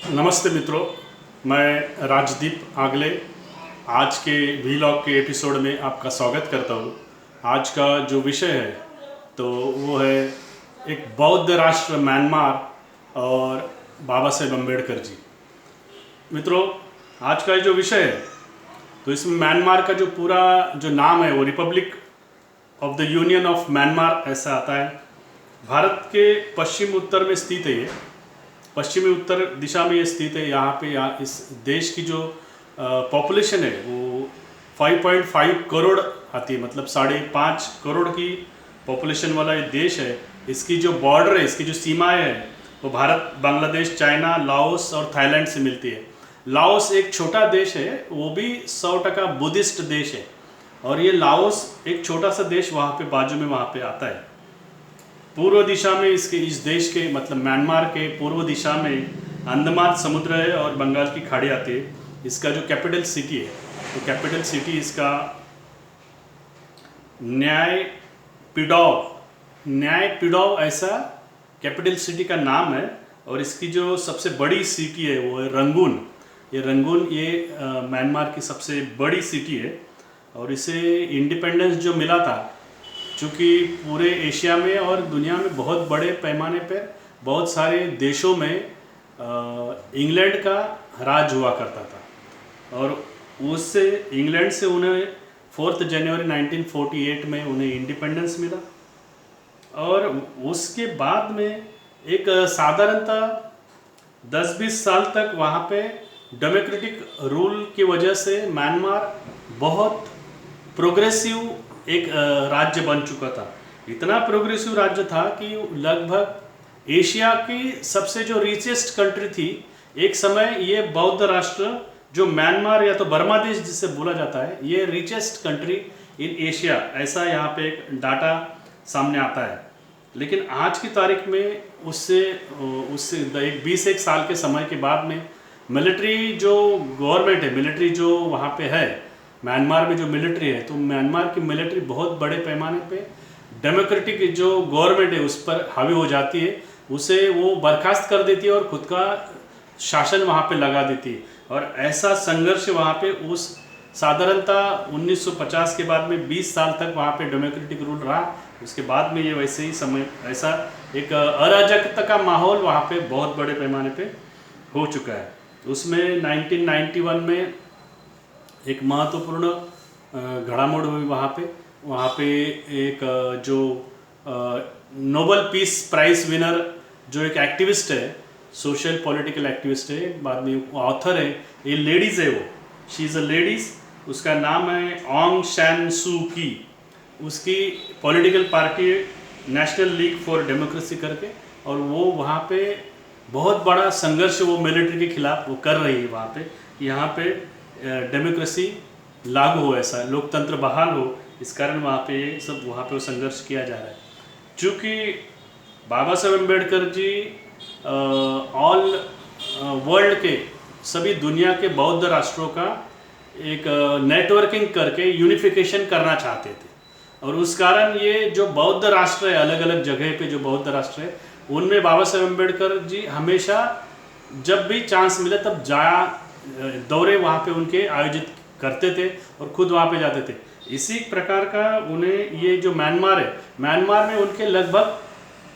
नमस्ते मित्रों, मैं राजदीप आगले आज के वीलॉग के एपिसोड में आपका स्वागत करता हूँ। आज का जो विषय है तो वो है एक बौद्ध राष्ट्र म्यांमार और बाबा साहेब अम्बेडकर जी। मित्रों, आज का जो विषय है तो इसमें म्यांमार का जो पूरा जो नाम है वो Republic of the union of Myanmar ऐसा आता है। भारत के पश्चिम उत्तर में स्थित है ये, पश्चिमी उत्तर दिशा में ये स्थित है। यहाँ इस देश की जो पॉपुलेशन है वो 5.5 करोड़ आती है, मतलब 5.5 करोड़ की पॉपुलेशन वाला ये देश है। इसकी जो बॉर्डर है, इसकी जो सीमाएं हैं वो भारत, बांग्लादेश, चाइना, लाओस और थाईलैंड से मिलती है। लाओस एक छोटा देश है, वो भी 100% बुद्धिस्ट देश है, और ये लाओस एक छोटा सा देश वहाँ पे बाजू में वहाँ पे आता है। पूर्व दिशा में इस देश के, मतलब म्यांमार के पूर्व दिशा में अंडमान समुद्र है और बंगाल की खाड़ी आती है। इसका जो कैपिटल सिटी है तो कैपिटल सिटी इसका न्यायपिडॉव ऐसा कैपिटल सिटी का नाम है। और इसकी जो सबसे बड़ी सिटी है वो है रंगून। ये म्यांमार की सबसे बड़ी सिटी है। और इसे इंडिपेंडेंस जो मिला था, चूँकि पूरे एशिया में और दुनिया में बहुत बड़े पैमाने पर बहुत सारे देशों में इंग्लैंड का राज हुआ करता था, और उससे इंग्लैंड से उन्हें 4 जनवरी 1948 में उन्हें इंडिपेंडेंस मिला। और उसके बाद में एक साधारणतः 10-20 साल तक वहाँ पे डेमोक्रेटिक रूल की वजह से म्यांमार बहुत प्रोग्रेसिव एक राज्य बन चुका था। इतना प्रोग्रेसिव राज्य था कि लगभग एशिया की सबसे जो रिचेस्ट कंट्री थी एक समय, ये बौद्ध राष्ट्र जो म्यांमार या तो बर्मा देश जिसे बोला जाता है, ये रिचेस्ट कंट्री इन एशिया, ऐसा यहाँ पे एक डाटा सामने आता है। लेकिन आज की तारीख में उससे एक 20 साल के समय के बाद में मिलिट्री जो गवर्नमेंट है, मिलिट्री जो वहाँ पे है म्यांमार में जो मिलिट्री है, तो म्यांमार की मिलिट्री बहुत बड़े पैमाने पे डेमोक्रेटिक जो गवर्नमेंट है उस पर हावी हो जाती है, उसे वो बर्खास्त कर देती है और खुद का शासन वहाँ पे लगा देती है। और ऐसा संघर्ष वहाँ पे उस साधारणतः 1950 के बाद में 20 साल तक वहाँ पे डेमोक्रेटिक रूल रहा। उसके बाद में ये वैसे ही समय ऐसा एक अराजकता का माहौल वहाँ पे बहुत बड़े पैमाने पे हो चुका है। उसमें 1991 में एक महत्वपूर्ण घड़ामोड़ हुई वहाँ पे एक जो नोबेल पीस प्राइज विनर जो एक एक्टिविस्ट है, सोशल पॉलिटिकल एक्टिविस्ट है, बाद में ऑथर है, ये लेडीज़ है, वो शी इज़ अ लेडीज़, उसका नाम है ऑन्ग सैन सू की। उसकी political party national league for democracy करके, और वो वहाँ पे बहुत बड़ा संघर्ष वो मिलिट्री के खिलाफ वो कर रही है वहाँ पे, यहाँ पे डेमोक्रेसी लागू हो, ऐसा लोकतंत्र बहाल हो। इस कारण वहाँ पे वो संघर्ष किया जा रहा है। चूँकि बाबा साहेब अम्बेडकर जी ऑल वर्ल्ड के सभी दुनिया के बौद्ध राष्ट्रों का एक नेटवर्किंग करके यूनिफिकेशन करना चाहते थे, और उस कारण ये जो बौद्ध राष्ट्र है, अलग अलग जगह पे जो बौद्ध राष्ट्र है, उनमें बाबा साहेब अम्बेडकर जी हमेशा जब भी चांस मिले तब दौरे वहाँ पे उनके आयोजित करते थे और खुद वहाँ पे जाते थे। इसी प्रकार का उन्हें ये जो म्यांमार है, म्यांमार में उनके लगभग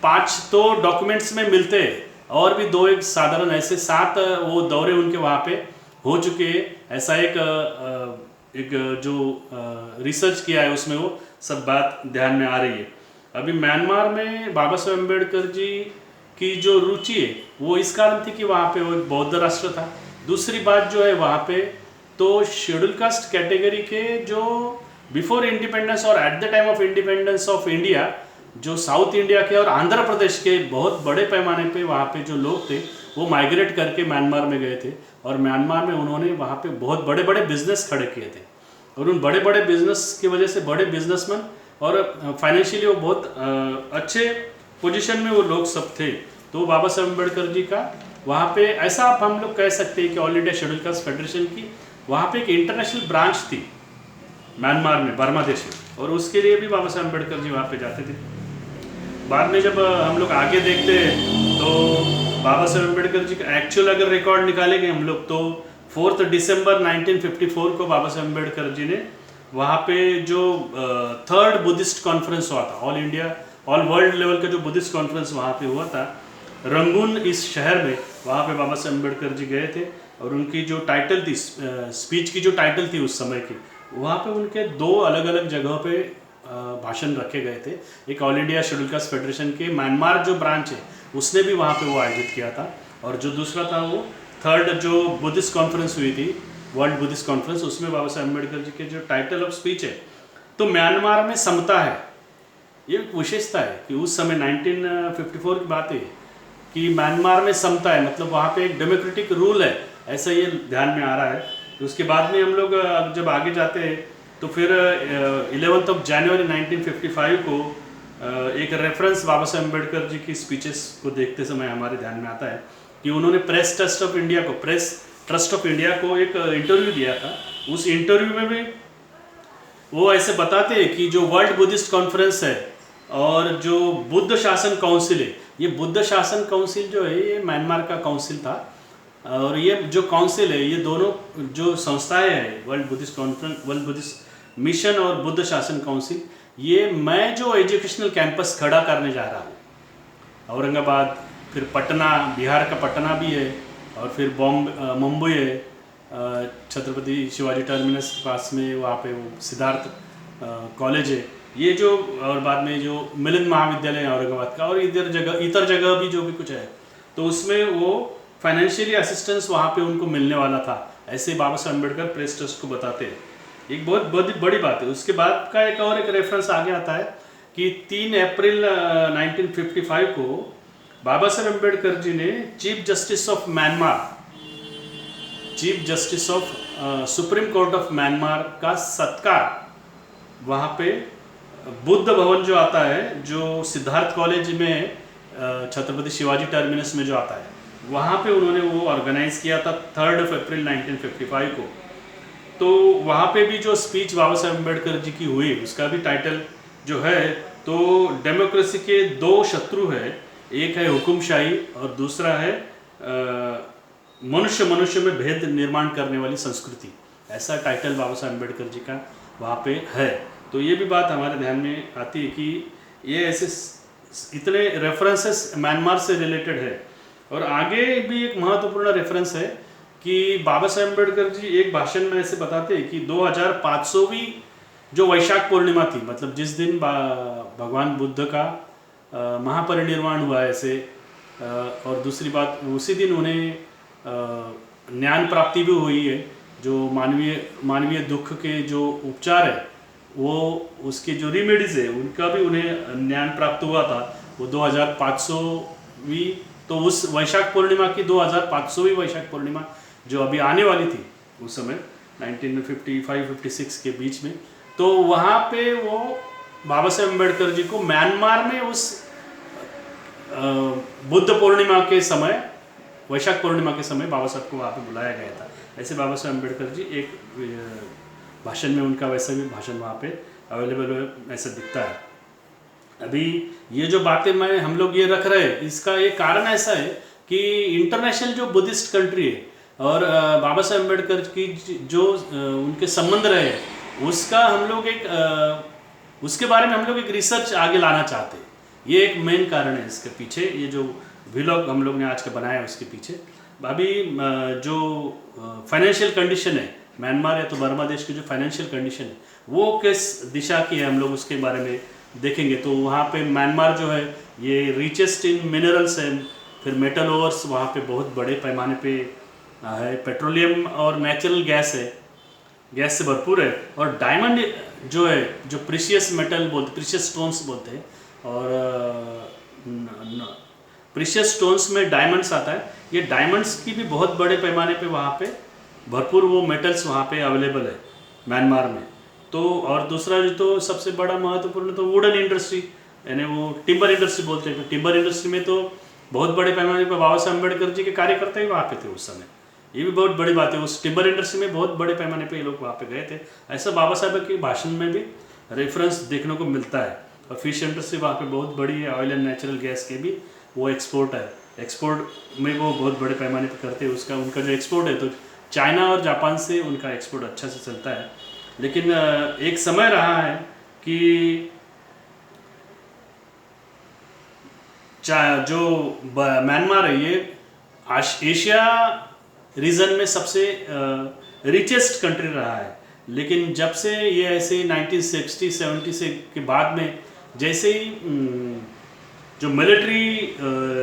5 तो डॉक्यूमेंट्स में मिलते हैं, और भी 2 एक साधारण ऐसे 7 वो दौरे उनके वहाँ पे हो चुके हैं। ऐसा एक जो रिसर्च किया है उसमें वो सब बात ध्यान में आ रही है। अभी म्यांमार में बाबा साहेब अम्बेडकर जी की जो रुचि है वो इस कारण थी कि वहाँ पे वो एक बौद्ध राष्ट्र था। दूसरी बात जो है वहाँ पे तो शेड्यूल कास्ट कैटेगरी के जो बिफोर इंडिपेंडेंस और at the time of independence of India, जो साउथ इंडिया के और आंध्र प्रदेश के बहुत बड़े पैमाने पे वहाँ पे जो लोग थे वो माइग्रेट करके म्यांमार में गए थे, और म्यांमार में उन्होंने वहाँ पे बहुत बड़े बड़े बिजनेस खड़े किए थे। और उन बड़े बड़े बिजनेस की वजह से बड़े बिजनेसमैन और फाइनेंशियली वो बहुत अच्छे पोजीशन में वो लोग सब थे। तो बाबा साहेब अम्बेडकर जी का वहाँ पे ऐसा आप हम लोग कह सकते हैं कि all India schedule caste federation की वहाँ पे एक इंटरनेशनल ब्रांच थी म्यांमार में, बर्मा देश में, और उसके लिए भी बाबा साहेब अम्बेडकर जी वहाँ पे जाते थे। बाद में जब हम लोग आगे देखते हैं तो बाबा साहेब अम्बेडकर जी का एक्चुअल अगर रिकॉर्ड निकालेंगे हम लोग तो 4 दिसंबर 1954 को बाबा साहेब अम्बेडकर जी ने वहाँ पे जो थर्ड बुद्धिस्ट कॉन्फ्रेंस हुआ था, all India all world level का जो बुद्धिस्ट कॉन्फ्रेंस वहाँ पे हुआ था रंगून इस शहर में, वहाँ पे बाबा साहेब अम्बेडकर जी गए थे और उनकी जो टाइटल थी स्पीच की जो टाइटल थी उस समय की, वहाँ पे उनके 2 अलग अलग जगहों पे भाषण रखे गए थे। एक all India schedule caste federation के म्यांमार जो ब्रांच है उसने भी वहाँ पे वो आयोजित किया था, और जो दूसरा था वो थर्ड जो बुद्धिस्ट कॉन्फ्रेंस हुई थी वर्ल्ड बुद्धिस्ट कॉन्फ्रेंस, उसमें बाबा साहेब अम्बेडकर जी के जो टाइटल ऑफ स्पीच है तो म्यांमार में समता है, ये एक विशेषता है कि उस समय 1954 की बात है कि म्यांमार में समता है, मतलब वहाँ पे एक डेमोक्रेटिक रूल है, ऐसा ये ध्यान में आ रहा है। तो उसके बाद में हम लोग जब आगे जाते हैं तो फिर 11 जनवरी 1955 को एक रेफरेंस बाबा साहेब अम्बेडकर जी की स्पीचेस को देखते समय हमारे ध्यान में आता है कि उन्होंने प्रेस ट्रस्ट ऑफ इंडिया को एक इंटरव्यू दिया था। उस इंटरव्यू में भी वो ऐसे बताते हैं कि जो वर्ल्ड बुद्धिस्ट कॉन्फ्रेंस है और जो बुद्ध शासन काउंसिल है, ये बुद्ध शासन काउंसिल जो है ये म्यांमार का काउंसिल था, और ये जो काउंसिल है ये दोनों जो संस्थाएं हैं world Buddhist conference, world Buddhist mission और बुद्ध शासन काउंसिल, ये मैं जो एजुकेशनल कैंपस खड़ा करने जा रहा हूँ औरंगाबाद, फिर पटना, बिहार का पटना भी है, और फिर मुंबई है, छत्रपति शिवाजी टर्मिनस के पास में वहाँ पे वो सिद्धार्थ कॉलेज है, ये जो, और बाद में जो मिलन महाविद्यालय है औरंगाबाद का, और इतर जगह भी जो भी कुछ है, तो उसमें वो फाइनेंशियली असिस्टेंस वहाँ पे उनको मिलने वाला था, ऐसे बाबा साहेब अम्बेडकर प्रेस ट्रस्ट को बताते हैं। एक बहुत बड़ी बात है। उसके बाद का एक और एक रेफरेंस आगे आता है कि 3 अप्रैल 1955 को बाबा साहेब अम्बेडकर जी ने chief justice of supreme court of Myanmar का सत्कार वहाँ पे बुद्ध भवन जो आता है, जो सिद्धार्थ कॉलेज में छत्रपति शिवाजी टर्मिनस में जो आता है, वहाँ पे उन्होंने वो ऑर्गेनाइज किया था 3 अप्रैल 1955 को। तो वहाँ पे भी जो स्पीच बाबा साहेब अम्बेडकर जी की हुई उसका भी टाइटल जो है, तो डेमोक्रेसी के 2 शत्रु है, एक है हुकुमशाही और दूसरा है मनुष्य में भेद निर्माण करने वाली संस्कृति, ऐसा टाइटल बाबा साहेब अम्बेडकर जी का वहाँ पे है। तो ये भी बात हमारे ध्यान में आती है कि ये ऐसे इतने रेफरेंसेस म्यांमार से रिलेटेड है। और आगे भी एक महत्वपूर्ण रेफरेंस है कि बाबा साहेब अम्बेडकर जी एक भाषण में ऐसे बताते हैं कि 2500वीं जो वैशाख पूर्णिमा थी, मतलब जिस दिन भगवान बुद्ध का महापरिनिर्वाण हुआ ऐसे, और दूसरी बात उसी दिन उन्हें ज्ञान प्राप्ति भी हुई है, जो मानवीय दुख के जो उपचार है वो उसके जो रेमेडीज है उनका भी उन्हें ज्ञान प्राप्त हुआ था, वो 2500वीं, तो उस वैशाख पूर्णिमा की 2500वीं वैशाख पूर्णिमा जो अभी आने वाली थी उस समय 1955-56 के बीच में, तो वहाँ पे वो बाबा साहेब अम्बेडकर जी को म्यांमार में उस बुद्ध पूर्णिमा के समय, वैशाख पूर्णिमा के समय बाबा साहब को वहाँ पे बुलाया गया था। ऐसे बाबा साहेब अम्बेडकर जी एक भाषण में उनका वैसा भी भाषण वहाँ पे अवेलेबल ऐसा दिखता है। अभी ये जो बातें हम लोग ये रख रहे हैं, इसका एक कारण ऐसा है कि इंटरनेशनल जो बुद्धिस्ट कंट्री है और बाबा साहेब अम्बेडकर की जो उनके संबंध रहे उसका हम लोग उसके बारे में हम लोग एक रिसर्च आगे लाना चाहते हैं। ये एक मेन कारण है इसके पीछे, ये जो व्लॉग हम लोग ने आज का बनाया उसके पीछे। अभी जो फाइनेंशियल कंडीशन है म्यांमार या तो बर्मा देश की जो फाइनेंशियल कंडीशन है वो किस दिशा की है हम लोग उसके बारे में देखेंगे। तो वहाँ पे म्यांमार जो है ये रिचेस्ट इन मिनरल्स है, फिर मेटल ओवर्स वहाँ पे बहुत बड़े पैमाने पे है, पेट्रोलियम और नेचुरल गैस है, गैस से भरपूर है, और डायमंड जो है, जो प्रीशियस मेटल बोलते, प्रीशियस स्टोन्स बोलते हैं, और प्रीशियस स्टोन्स में डायमंड्स आता है। ये डायमंड्स की भी बहुत बड़े पैमाने पे वहाँ पे भरपूर वो मेटल्स वहाँ पे अवेलेबल है म्यांमार में। तो और दूसरा जो तो सबसे बड़ा महत्वपूर्ण तो वुडन इंडस्ट्री, यानी वो टिम्बर इंडस्ट्री बोलते हैं। टिम्बर इंडस्ट्री में तो बहुत बड़े पैमाने पर बाबा साहेब अम्बेडकर जी के कार्यकर्ता ही वहाँ पे थे उस समय। ये भी बहुत बड़ी बात है, उस टिम्बर इंडस्ट्री में बहुत बड़े पैमाने पे ये लोग वहाँ पे गए थे। ऐसा बाबा साहेब के भाषण में भी रेफरेंस देखने को मिलता है। और फिश इंडस्ट्री वहाँ पे बहुत बड़ी है, ऑयल एंड नेचुरल गैस के भी वो एक्सपोर्ट है। एक्सपोर्ट में वो बहुत बड़े पैमाने पर करते हैं। उनका जो एक्सपोर्ट है तो चाइना और जापान से उनका एक्सपोर्ट अच्छा से चलता है। लेकिन एक समय रहा है कि जो म्यांमार है ये एशिया रीजन में सबसे रिचेस्ट कंट्री रहा है। लेकिन जब से ये ऐसे 1960-70 से के बाद में जैसे ही जो मिलिट्री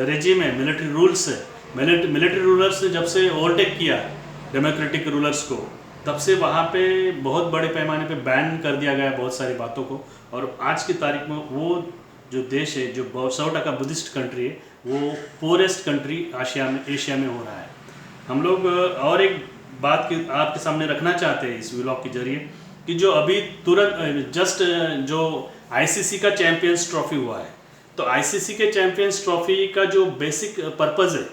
रेजिम है, मिलिट्री रूल्स है, मिलिट्री रूलर्स ने जब से ओवरटेक किया डेमोक्रेटिक रूलर्स को, तब से वहाँ पे बहुत बड़े पैमाने पे बैन कर दिया गया बहुत सारी बातों को। और आज की तारीख में वो जो देश है, जो 100% बुद्धिस्ट कंट्री है, वो पोरेस्ट कंट्री एशिया में हो रहा है। हम लोग और एक बात की आपके सामने रखना चाहते हैं इस व्लॉग के जरिए कि जो अभी तुरंत जस्ट जो आईसीसी का चैंपियंस ट्रॉफी हुआ है, तो आईसीसी के चैंपियंस ट्रॉफी का जो बेसिक पर्पज़ है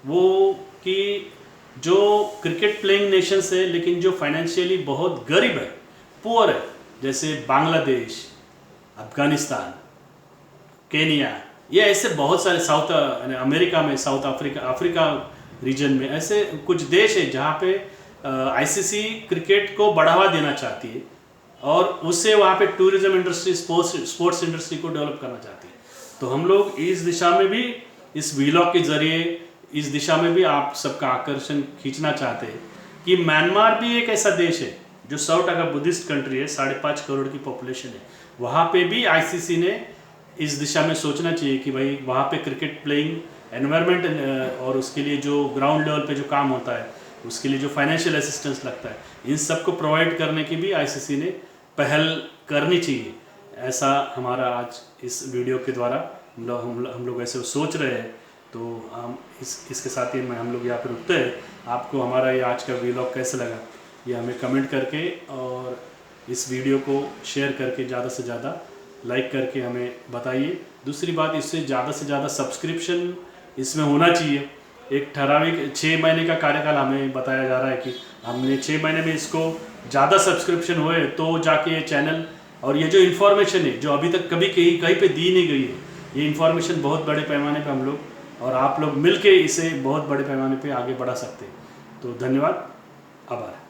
वो कि जो क्रिकेट प्लेइंग नेशंस है लेकिन जो फाइनेंशियली बहुत गरीब है, पुअर है, जैसे बांग्लादेश, अफगानिस्तान, केनिया, ये ऐसे बहुत सारे साउथ अमेरिका में, साउथ अफ्रीका रीजन में ऐसे कुछ देश है जहाँ पे आईसीसी क्रिकेट को बढ़ावा देना चाहती है और उससे वहाँ पे टूरिज्म इंडस्ट्री, स्पोर्ट्स इंडस्ट्री को डेवलप करना चाहती है। तो हम लोग इस दिशा में भी, इस व्लॉग के जरिए इस दिशा में भी आप सबका आकर्षण खींचना चाहते हैं कि म्यांमार भी एक ऐसा देश है जो 100% बुद्धिस्ट कंट्री है, 5.5 करोड़ की पॉपुलेशन है। वहाँ पे भी आईसीसी ने इस दिशा में सोचना चाहिए कि भाई वहाँ पे क्रिकेट प्लेइंग एनवायरनमेंट और उसके लिए जो ग्राउंड लेवल पे जो काम होता है, उसके लिए जो फाइनेंशियल असिस्टेंस लगता है, इन सब को प्रोवाइड करने की भी आईसीसी ने पहल करनी चाहिए। ऐसा हमारा आज इस वीडियो के द्वारा हम लोग ऐसे सोच रहे हैं। तो हम इसके साथ ही हम लोग यहाँ पर रुकते हैं। आपको हमारा ये आज का व्लॉग कैसा लगा ये हमें कमेंट करके और इस वीडियो को शेयर करके ज़्यादा से ज़्यादा लाइक करके हमें बताइए। दूसरी बात, इससे ज़्यादा से ज़्यादा सब्सक्रिप्शन इसमें होना चाहिए। एक ठराविक 6 महीने का कार्यकाल हमें बताया जा रहा है कि हमने 6 महीने में इसको ज़्यादा सब्सक्रिप्शन हुए तो जाके ये चैनल और ये जो इन्फॉर्मेशन है जो अभी तक कभी कहीं पे दी नहीं गई है, ये इन्फॉर्मेशन बहुत बड़े पैमाने पे हम लोग और आप लोग मिल के इसे बहुत बड़े पैमाने पे आगे बढ़ा सकते हैं। तो धन्यवाद, आभार।